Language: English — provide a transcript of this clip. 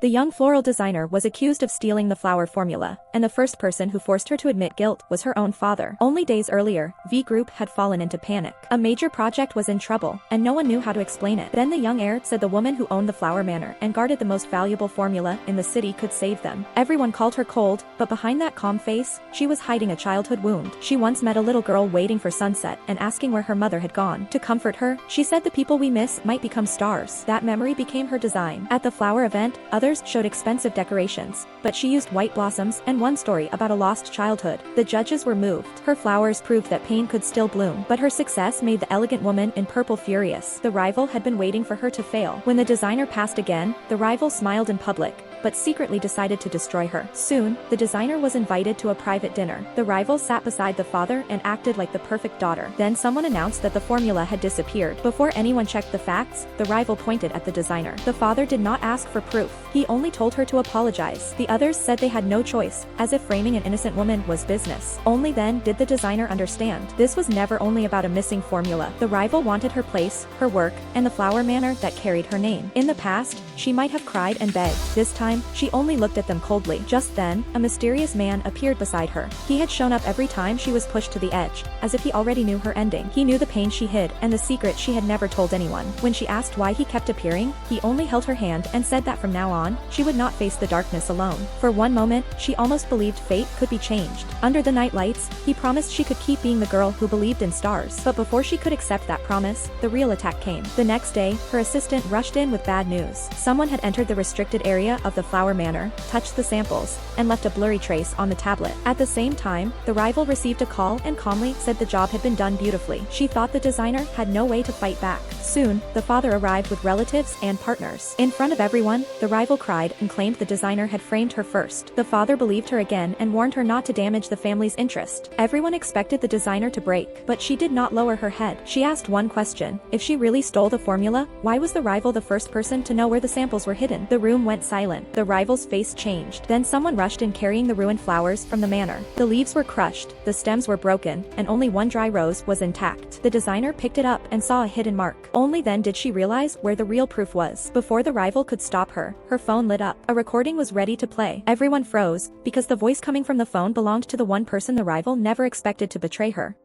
The young floral designer was accused of stealing the flower formula, and the first person who forced her to admit guilt was her own father. Only days earlier, V Group had fallen into panic. A major project was in trouble, and no one knew how to explain it. Then the young heir said the woman who owned the flower manor and guarded the most valuable formula in the city could save them. Everyone called her cold, but behind that calm face, she was hiding a childhood wound. She once met a little girl waiting for sunset and asking where her mother had gone. To comfort her, she said the people we miss might become stars. That memory became her design. At the flower event, others showed expensive decorations, but she used white blossoms and one story about a lost childhood. The judges were moved. Her flowers proved that pain could still bloom, but her success made the elegant woman in purple furious. The rival had been waiting for her to fail. When the designer passed again, the rival smiled in public, but secretly decided to destroy her. Soon, the designer was invited to a private dinner. The rival sat beside the father and acted like the perfect daughter. Then someone announced that the formula had disappeared. Before anyone checked the facts, the rival pointed at the designer. The father did not ask for proof. He only told her to apologize. The others said they had no choice, as if framing an innocent woman was business. Only then did the designer understand. This was never only about a missing formula. The rival wanted her place, her work, and the flower manor that carried her name. In the past, she might have cried and begged. This time, she only looked at them coldly. Just then, a mysterious man appeared beside her. He had shown up every time she was pushed to the edge, as if he already knew her ending. He knew the pain she hid and the secret she had never told anyone. When she asked why he kept appearing, he only held her hand and said that from now on, she would not face the darkness alone. For one moment, she almost believed fate could be changed. Under the night lights, he promised she could keep being the girl who believed in stars. But before she could accept that promise, the real attack came. The next day, her assistant rushed in with bad news. Someone had entered the restricted area of the flower manor, touched the samples, and left a blurry trace on the tablet. At the same time, the rival received a call and calmly said the job had been done beautifully. She thought the designer had no way to fight back. Soon, the father arrived with relatives and partners. In front of everyone, the rival cried and claimed the designer had framed her first. The father believed her again and warned her not to damage the family's interest. Everyone expected the designer to break, but she did not lower her head. She asked one question: if she really stole the formula, why was the rival the first person to know where the samples were hidden? The room went silent. The rival's face changed. Then someone rushed in carrying the ruined flowers from the manor. The leaves were crushed, the stems were broken, and only one dry rose was intact. The designer picked it up and saw a hidden mark. Only then did she realize where the real proof was. Before the rival could stop her, her phone lit up. A recording was ready to play. Everyone froze, because the voice coming from the phone belonged to the one person the rival never expected to betray her.